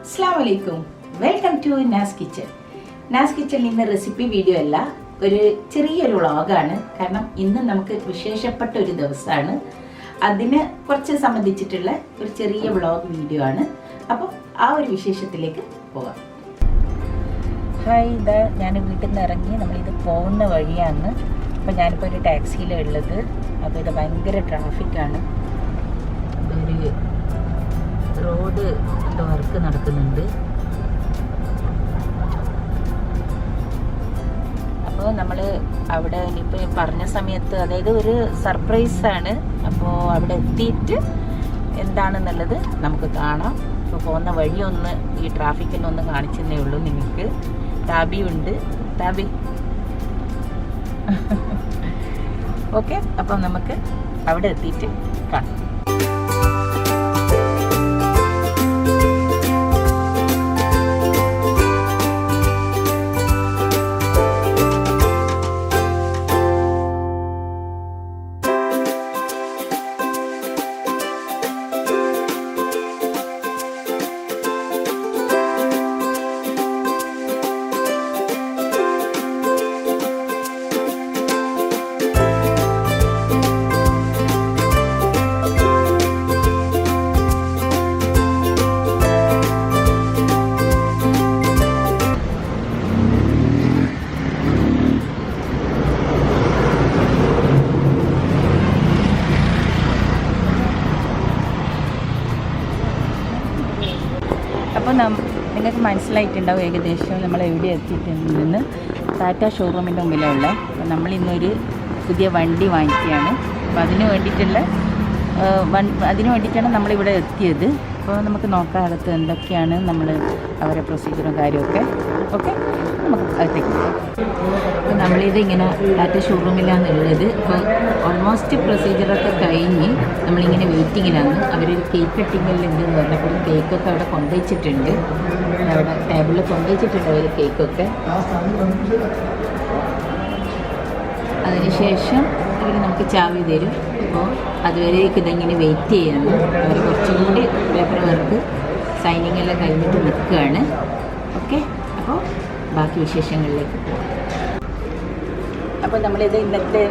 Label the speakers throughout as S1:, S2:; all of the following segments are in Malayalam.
S1: അസ്സലാമലൈക്കും, welcome to Naz kitchen. Naz kitchen ഇന്ന് റെസിപ്പി വീഡിയോ അല്ല, ഒരു ചെറിയൊരു വ്ളോഗാണ്. കാരണം ഇന്ന് നമുക്ക് വിശേഷപ്പെട്ട ഒരു ദിവസമാണ്. അതിന് കുറച്ച് സംബന്ധിച്ചിട്ടുള്ള ഒരു ചെറിയ വ്ളോഗ് വീഡിയോ ആണ്. അപ്പോൾ ആ ഒരു വിശേഷത്തിലേക്ക് പോകാം. ഹായ്, ഇതാ ഞാൻ വീട്ടിൽ നിന്ന് ഇറങ്ങി നമ്മളിത് പോകുന്ന വഴിയാണ്. അപ്പോൾ ഞാനിപ്പോൾ ഒരു ടാക്സിയിലാണ് ഉള്ളത്. അപ്പോൾ ഇത് ഭയങ്കര ട്രാഫിക്കാണ്. ഒരു റോഡ് എന്തോ വർക്ക് നടക്കുന്നുണ്ട്. അപ്പോൾ നമ്മൾ അവിടെ ഇനിയിപ്പോൾ പറഞ്ഞ സമയത്ത്, അതായത് ഒരു സർപ്രൈസാണ്. അപ്പോൾ അവിടെ എത്തിയിട്ട് എന്താണെന്നുള്ളത് നമുക്ക് കാണാം. ഇപ്പോൾ പോകുന്ന വഴിയൊന്ന് ഈ ട്രാഫിക്കിനൊന്ന് കാണിച്ചെന്നേ ഉള്ളൂ നിങ്ങൾക്ക്. ടാബി ഉണ്ട്, ടാബി. ഓക്കെ, അപ്പം നമുക്ക് അവിടെ എത്തിയിട്ട് കാണാം. അപ്പോൾ നിങ്ങൾക്ക് മനസ്സിലായിട്ടുണ്ടാവും ഏകദേശം നമ്മൾ എവിടെ എത്തിയിട്ടുണ്ടെന്ന്. ടാറ്റ ഷോറൂമിൻ്റെ മുമ്പിലുള്ള. അപ്പോൾ നമ്മളിന്നൊരു പുതിയ വണ്ടി വാങ്ങിക്കുകയാണ്. അപ്പോൾ അതിന് വേണ്ടിയിട്ടാണ് നമ്മളിവിടെ എത്തിയത്. അപ്പോൾ നമുക്ക് നോക്കാം അകത്ത് എന്തൊക്കെയാണ് നമ്മൾ അവരുടെ പ്രൊസീജിയറും കാര്യമൊക്കെ. ഓക്കെ, നമുക്ക് അകത്തേക്ക് പോകാം. അപ്പോൾ നമ്മളിത് ഇങ്ങനെ ടാറ്റ ഷോറൂമിലാണ് ഉള്ളത്. അപ്പോൾ ഓൾമോസ്റ്റ് പ്രൊസീജിയറൊക്കെ കഴിഞ്ഞ് നമ്മളിങ്ങനെ വെയിറ്റിങ്ങിലാണ്. അവരൊരു കേക്ക് കട്ടിങ്ങിലുണ്ട് എന്ന് പറഞ്ഞപ്പോൾ കേക്കൊക്കെ അവിടെ കൊണ്ടുവച്ചിട്ടുണ്ട്. അവിടെ ടേബിളിൽ കൊണ്ടുവച്ചിട്ടുണ്ട് അവർ കേക്കൊക്കെ. അതിനുശേഷം ഇവർ നമുക്ക് ചാവി തരും. അപ്പോൾ അതുവരേക്ക് ഇതെങ്ങനെ വെയിറ്റ് ചെയ്യണം. അവർ കുറച്ചും കൂടി പേപ്പർ വർക്ക് സൈനിങ് എല്ലാം കഴിഞ്ഞിട്ട് നിൽക്കുകയാണ്. ഓക്കെ, അപ്പോൾ ബാക്കി വിശേഷങ്ങളിലേക്ക് പോകാം. അപ്പോൾ നമ്മളിത് ഇന്നത്തെ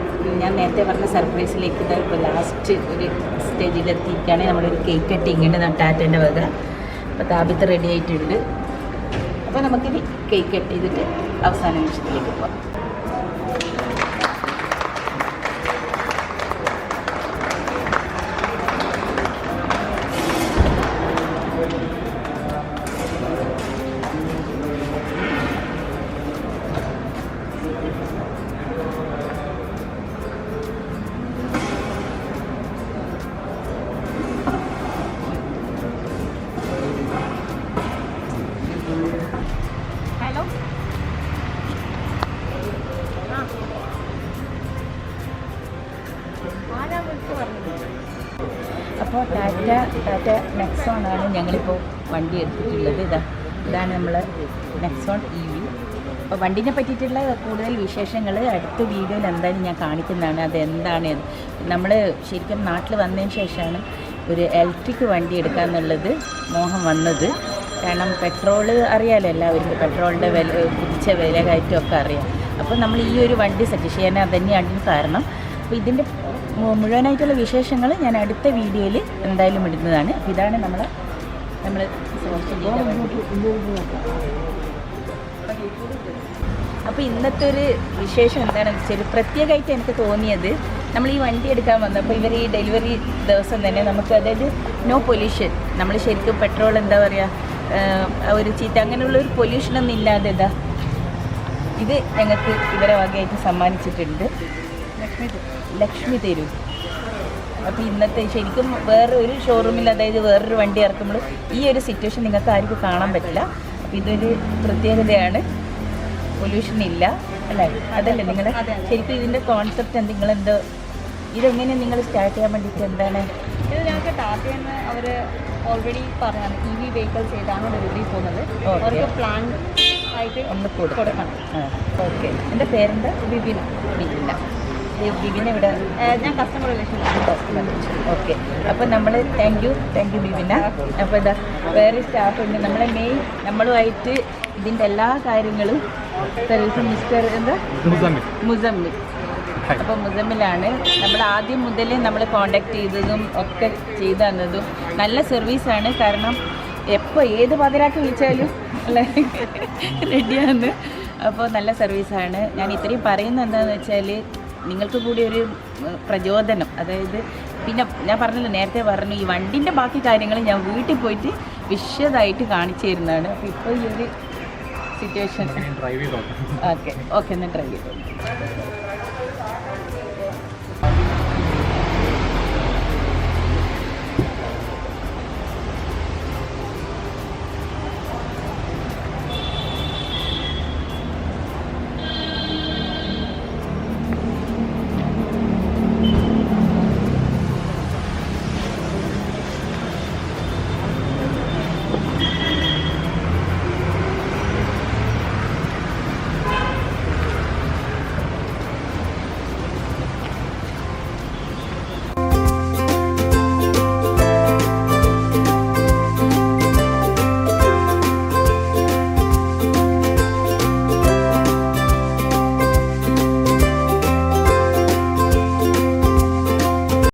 S1: ഞാൻ നേരത്തെ പറഞ്ഞ സർപ്രൈസിലേക്ക് ഇത് ഇപ്പോൾ ലാസ്റ്റ് ഒരു സ്റ്റേജിലെത്തിയിരിക്കുകയാണ്. നമ്മളൊരു കേക്ക് കട്ടിങ്ങുണ്ട് ടാറ്റേൻ്റെ വക. അപ്പോൾ താപിത്ത് റെഡി ആയിട്ടുണ്ട്. അപ്പോൾ നമുക്കിനി കേക്ക് കട്ട് ചെയ്തിട്ട് അവസാന നിമിഷത്തിലേക്ക് പോകാം. അപ്പോൾ ടാറ്റ നെക്സോൺ ആണ് ഞങ്ങളിപ്പോൾ വണ്ടി എടുത്തിട്ടുള്ളത്. ഇതാണ് നമ്മൾ നെക്സോൺ EV. അപ്പോൾ വണ്ടീനെ പറ്റിയിട്ടുള്ള കൂടുതൽ വിശേഷങ്ങൾ അടുത്ത വീഡിയോയിൽ എന്തായാലും ഞാൻ കാണിക്കുന്നതാണ്. അതെന്താണ് നമ്മൾ ശരിക്കും നാട്ടിൽ വന്നതിന് ശേഷമാണ് ഒരു ഇലക്ട്രിക് വണ്ടി എടുക്കാമെന്നുള്ളത് മോഹം വന്നത്. കാരണം പെട്രോള് അറിയാമല്ലോ എല്ലാവർക്കും, പെട്രോളിൻ്റെ കുതിച്ച വില കയറ്റമൊക്കെ അറിയാം. അപ്പോൾ നമ്മൾ ഈ ഒരു വണ്ടി സജസ്റ്റ് ചെയ്യാൻ അതുതന്നെയാണ് കാരണം. അപ്പോൾ ഇതിൻ്റെ മുഴുവനായിട്ടുള്ള വിശേഷങ്ങൾ ഞാൻ അടുത്ത വീഡിയോയിൽ എന്തായാലും ഇടുന്നതാണ്. അപ്പോൾ ഇതാണ് നമ്മൾ അപ്പോൾ ഇന്നത്തെ ഒരു വിശേഷം എന്താണെന്ന് വെച്ചാൽ പ്രത്യേകമായിട്ട് എനിക്ക് തോന്നിയത്, നമ്മൾ ഈ വണ്ടി എടുക്കാൻ വന്നപ്പോൾ ഇവർ ഈ ഡെലിവറി ദിവസം തന്നെ നമുക്ക്, അതായത് നോ പൊല്യൂഷൻ, നമ്മൾ ശരിക്കും പെട്രോൾ എന്താ പറയുക ഒരു ചീത്ത അങ്ങനെയുള്ളൊരു പൊല്യൂഷനൊന്നും ഇല്ലാതെ ഇത് ഞങ്ങൾക്ക് ഇവരെ വകയായിട്ട് സമ്മാനിച്ചിട്ടുണ്ട്. ലക്ഷ്മി തരൂ. അപ്പോൾ ഇന്നത്തെ ശരിക്കും വേറെ ഒരു ഷോറൂമിൽ, അതായത് വേറൊരു വണ്ടി ഇറക്കുമ്പോൾ ഈ ഒരു സിറ്റുവേഷൻ നിങ്ങൾക്ക് ആർക്കും കാണാൻ പറ്റില്ല. അപ്പോൾ ഇതൊരു പ്രത്യേകതയാണ്. പൊല്യൂഷൻ ഇല്ല അല്ലേ? അതല്ലേ നിങ്ങൾ ശരിക്കും ഇതിൻ്റെ കോൺസെപ്റ്റ് നിങ്ങളെന്തോ ഇതെങ്ങനെ നിങ്ങൾ സ്റ്റാർട്ട് ചെയ്യാൻ വേണ്ടിയിട്ട് എന്താണ്?
S2: ഇത് ഞങ്ങൾക്ക് ടാറ്റയെന്ന് അവർ ഓൾറെഡി പറഞ്ഞാണ് EV വെഹിക്കിൾസ് ഏതാണ് ഡെലിവറി പോകുന്നത്. അവർക്ക് പ്ലാൻ ആയിട്ട്
S1: ഒന്ന് കൊടുക്കണം.
S2: ഓക്കെ,
S1: എൻ്റെ പേരെന്താ?
S2: വിപിന.
S1: ബിബിന ഇവിടെ
S2: ഞാൻ കസ്റ്റമർ റിലേഷൻ.
S1: ഓക്കെ. അപ്പോൾ നമ്മൾ താങ്ക് യു ബിബിന. അപ്പോൾ ഇതാ വേറെ സ്റ്റാഫ് ഉണ്ട് നമ്മളെ മെയിൻ നമ്മളുമായിട്ട് ഇതിൻ്റെ എല്ലാ കാര്യങ്ങളും സർവീസ് മിസ്റ്റർ എന്താ മുസമ്മിൽ. അപ്പോൾ മുസമ്മിലാണ് നമ്മൾ ആദ്യം മുതലേ നമ്മൾ കോണ്ടാക്ട് ചെയ്തതും ഒക്കെ ചെയ്തു തന്നതും. നല്ല സർവീസാണ്. കാരണം എപ്പോൾ ഏത് പതിരാക്കി വിളിച്ചാലും അല്ലേ റെഡിയാണ്. അപ്പോൾ നല്ല സർവീസാണ്. ഞാൻ ഇത്രയും പറയുന്നത് എന്താണെന്ന് വെച്ചാൽ നിങ്ങൾക്ക് കൂടി ഒരു പ്രചോദനം. അതായത് പിന്നെ ഞാൻ പറഞ്ഞല്ലോ, നേരത്തെ പറഞ്ഞു ഈ വണ്ടിൻ്റെ ബാക്കി കാര്യങ്ങൾ ഞാൻ വീട്ടിൽ പോയിട്ട് വിശദമായിട്ട് കാണിച്ചു തരുന്നതാണ്. അപ്പോൾ ഇപ്പോൾ ഈ ഒരു സിറ്റുവേഷൻ ഓക്കെ എന്നാൽ ഡ്രൈവ് ചെയ്തോളൂ.